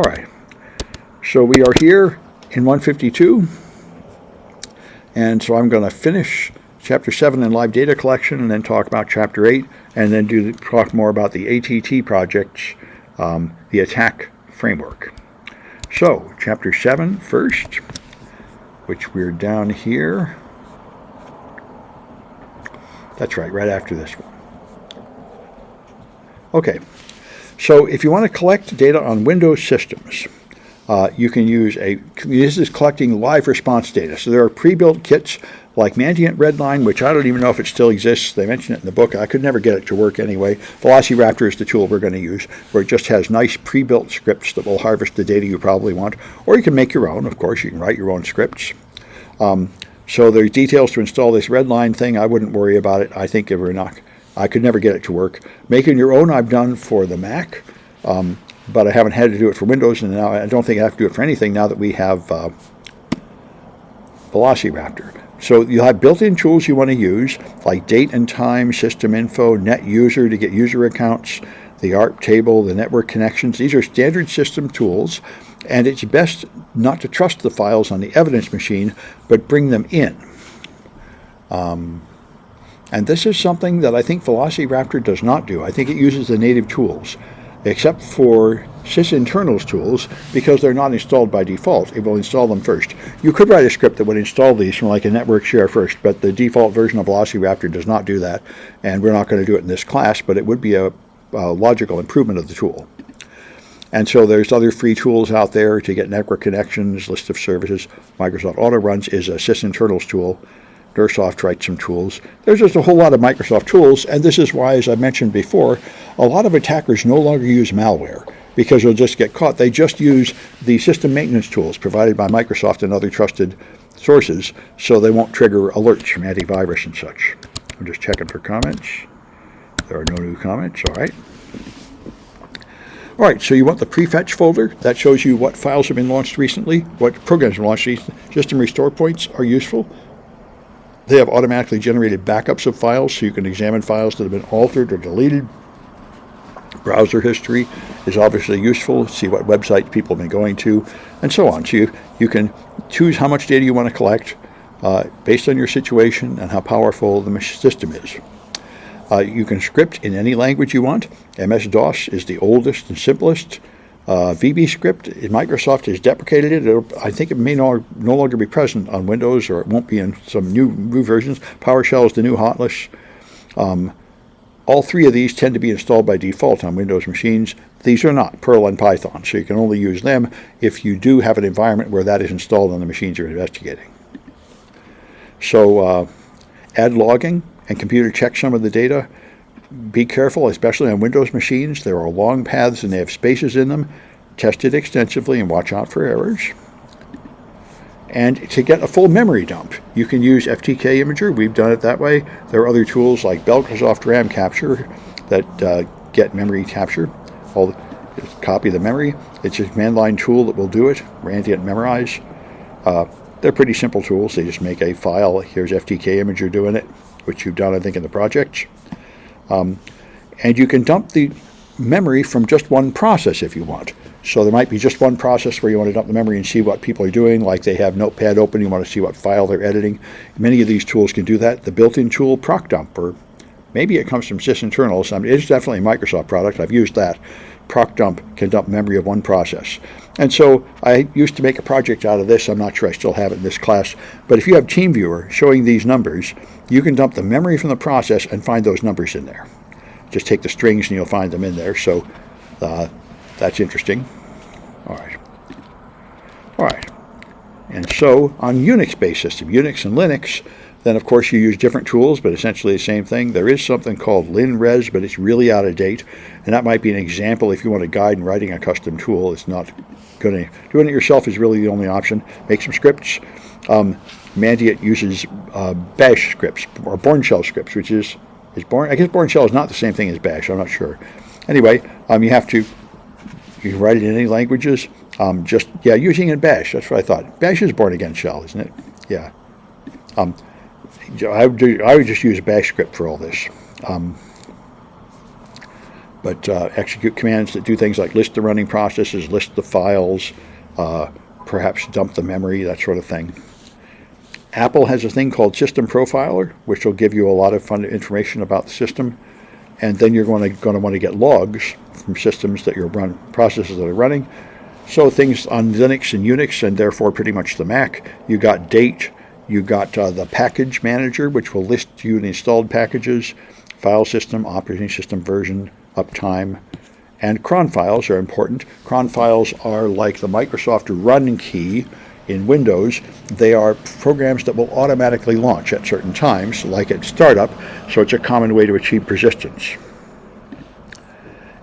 All right, so we are here in 152, and so I'm going to finish Chapter 7 in live data collection and then talk about Chapter 8, and then talk more about the ATT projects, the attack framework. So, Chapter 7 first, which we're down here. That's right after this one. Okay, so if you want to collect data on Windows systems, you can use this is collecting live response data. So there are pre-built kits like Mandiant Redline, which I don't even know if it still exists. They mention it in the book. I could never get it to work anyway. Velociraptor is the tool we're going to use, where it just has nice pre-built scripts that will harvest the data you probably want. Or you can make your own. Of course, you can write your own scripts. So there's details to install this Redline thing. I wouldn't worry about it. I think I could never get it to work. Making your own I've done for the Mac, but I haven't had to do it for Windows, and now I don't think I have to do it for anything now that we have Velociraptor. So you'll have built-in tools you want to use, like date and time, system info, net user to get user accounts, the ARP table, the network connections. These are standard system tools, and it's best not to trust the files on the evidence machine, but bring them in. And this is something that I think Velociraptor does not do. I think it uses the native tools, except for sysinternals tools, because they're not installed by default. It will install them first. You could write a script that would install these from like a network share first, but the default version of Velociraptor does not do that, and we're not going to do it in this class, but it would be a logical improvement of the tool. And so there's other free tools out there to get network connections, list of services. Microsoft Autoruns is a sysinternals tool. Nursoft writes some tools. There's just a whole lot of Microsoft tools, and this is why, as I mentioned before, a lot of attackers no longer use malware because they'll just get caught. They just use the system maintenance tools provided by Microsoft and other trusted sources, so they won't trigger alerts from antivirus and such. I'm just checking for comments. There are no new comments. All right. All right, so you want the prefetch folder. That shows you what files have been launched recently, what programs have been launched recently. System restore points are useful. They have automatically generated backups of files, so you can examine files that have been altered or deleted. Browser history is obviously useful, see what websites people have been going to, and so on. So you can choose how much data you want to collect based on your situation and how powerful the system is. You can script in any language you want. MS-DOS is the oldest and simplest. VB-script, Microsoft has deprecated it. I think it may no longer be present on Windows, or it won't be in some new versions. PowerShell is the new hotness. All three of these tend to be installed by default on Windows machines. These are not, Perl and Python, so you can only use them if you do have an environment where that is installed on the machines you're investigating. So add logging and computer check some of the data. Be careful, especially on Windows machines. There are long paths and they have spaces in them. Test it extensively and watch out for errors. And to get a full memory dump, you can use FTK Imager. We've done it that way. There are other tools like Microsoft RAM Capture that get memory capture. Just copy the memory. It's a command line tool that will do it. Mandiant Memorize. They're pretty simple tools. They just make a file. Here's FTK Imager doing it, which you've done, I think, in the project. And you can dump the memory from just one process if you want. So there might be just one process where you want to dump the memory and see what people are doing, like they have Notepad open, you want to see what file they're editing. Many of these tools can do that. The built-in tool ProcDump, or maybe it comes from sysinternals. I mean, it's definitely a Microsoft product. I've used that. ProcDump can dump memory of one process. And so I used to make a project out of this. I'm not sure I still have it in this class. But if you have TeamViewer showing these numbers, you can dump the memory from the process and find those numbers in there. Just take the strings and you'll find them in there. So that's interesting. All right. And so on Unix-based system, Unix and Linux, then of course you use different tools, but essentially the same thing. There is something called LinRes, but it's really out of date. And that might be an example if you want a guide in writing a custom tool. It's not going to, doing it yourself is really the only option. Make some scripts. Mandiant uses bash scripts, or Bourne shell scripts, which is Bourne. I guess Bourne shell is not the same thing as bash, I'm not sure. Anyway, you can write it in any languages. Using it in bash, that's what I thought. Bash is Bourne again shell, isn't it? Yeah. I would just use a bash script for all this. but execute commands that do things like list the running processes, list the files, perhaps dump the memory, that sort of thing. Apple has a thing called System Profiler, which will give you a lot of fun information about the system. And then you're going to want to get logs from systems that processes that are running. So things on Linux and Unix, and therefore pretty much the Mac, you got date, you got the package manager, which will list you the installed packages, file system, operating system version, uptime, and cron files are important. Cron files are like the Microsoft run key in Windows. They are programs that will automatically launch at certain times, like at startup, so it's a common way to achieve persistence.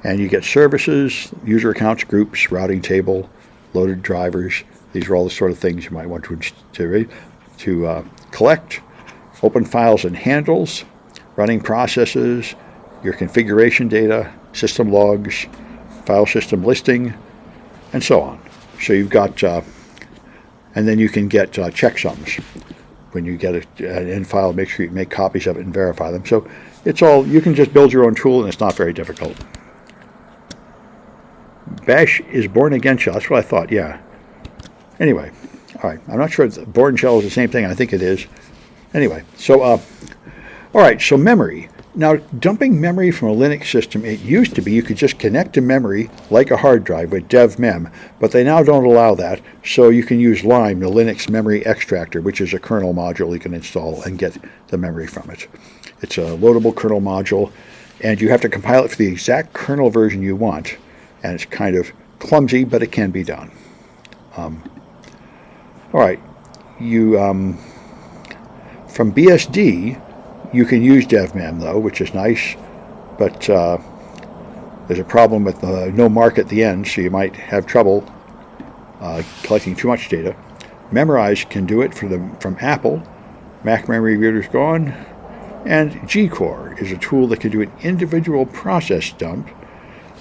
And you get services, user accounts, groups, routing table, loaded drivers. These are all the sort of things you might want to collect. Open files and handles, running processes, your configuration data, system logs, file system listing, and so on. So you've got, and then you can get checksums. When you get an end file, make sure you make copies of it and verify them. So it's all, you can just build your own tool, and it's not very difficult. Bash is born again shell. That's what I thought, yeah. Anyway, all right. I'm not sure if born shell is the same thing. I think it is. Anyway, so, all right, so memory. Now, dumping memory from a Linux system, it used to be you could just connect to memory like a hard drive with dev-mem, but they now don't allow that, so you can use Lime, the Linux memory extractor, which is a kernel module you can install and get the memory from it. It's a loadable kernel module, and you have to compile it for the exact kernel version you want, and it's kind of clumsy, but it can be done. All right, you from BSD, you can use DevMem, though, which is nice, but there's a problem with no mark at the end, so you might have trouble collecting too much data. Memorize can do it from Apple. Mac memory reader's gone. And GCore is a tool that can do an individual process dump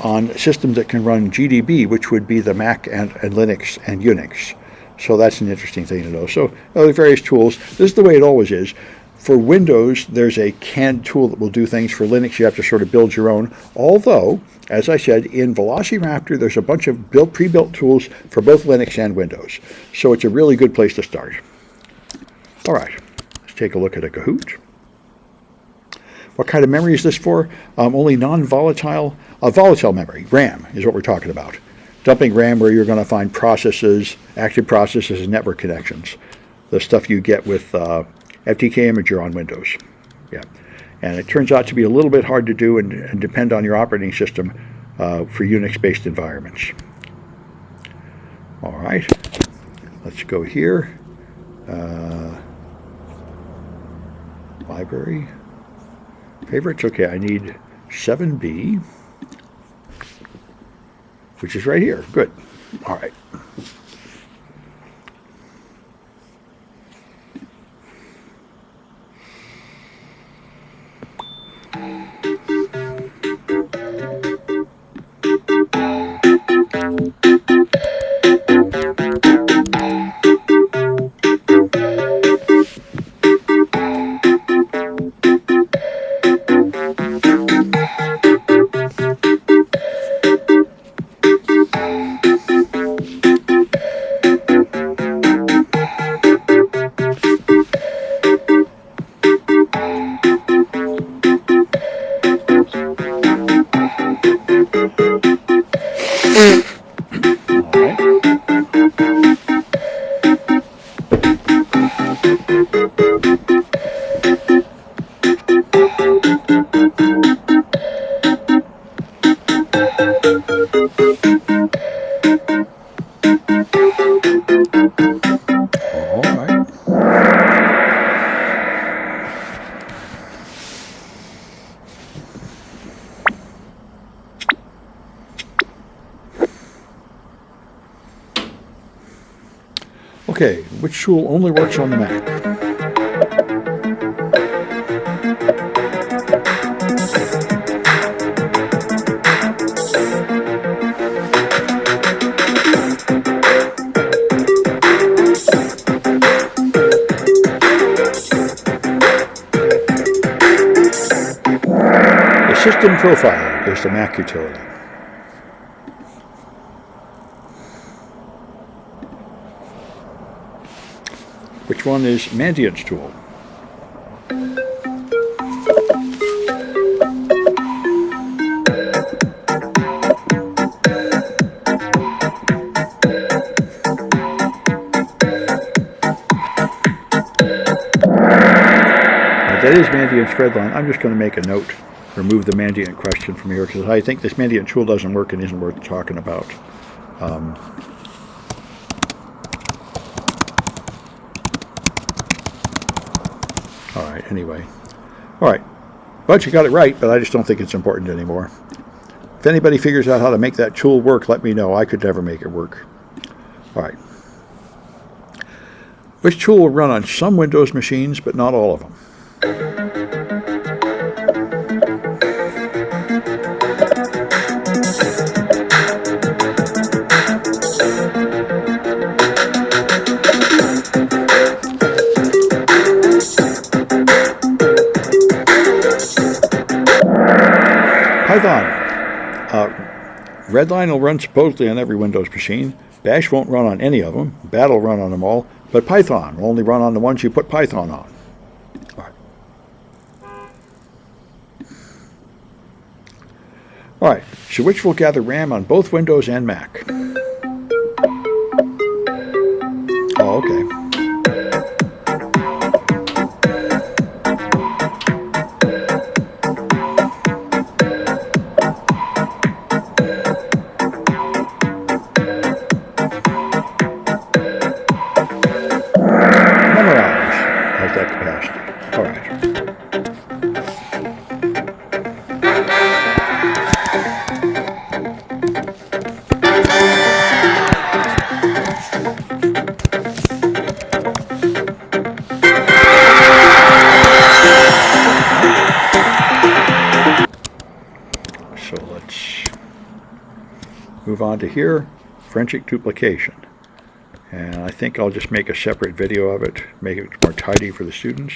on systems that can run GDB, which would be the Mac and Linux and Unix. So that's an interesting thing to know. So there are various tools. This is the way it always is. For Windows, there's a canned tool that will do things. For Linux, you have to sort of build your own. Although, as I said, in Velociraptor, there's a bunch of pre-built tools for both Linux and Windows. So it's a really good place to start. All right, let's take a look at a Kahoot. What kind of memory is this for? Only non-volatile, volatile memory. RAM is what we're talking about. Dumping RAM where you're going to find processes, active processes, and network connections. The stuff you get with FTK Imager on Windows. Yeah, and it turns out to be a little bit hard to do and depend on your operating system for Unix-based environments. All right, let's go here. Library. Favorites. Okay, I need 7B, which is right here. Good. All right. Okay, which tool only works on the Mac? System Profiler is the Mac utility. Which one is Mandiant's tool? That is Mandiant's Redline. I'm just going to make a note, remove the Mandiant question from here, because I think this Mandiant tool doesn't work and isn't worth talking about. All right, anyway. All right. But you got it right, but I just don't think it's important anymore. If anybody figures out how to make that tool work, let me know. I could never make it work. All right. Which tool will run on some Windows machines, but not all of them? Python. Redline will run supposedly on every Windows machine. Bash won't run on any of them. Bat will run on them all. But Python will only run on the ones you put Python on. All right. All right. So which will gather RAM on both Windows and Mac? Oh, okay. That capacity. All right. So let's move on to here, forensic duplication. And I think I'll just make a separate video of it, make it more tidy for the students.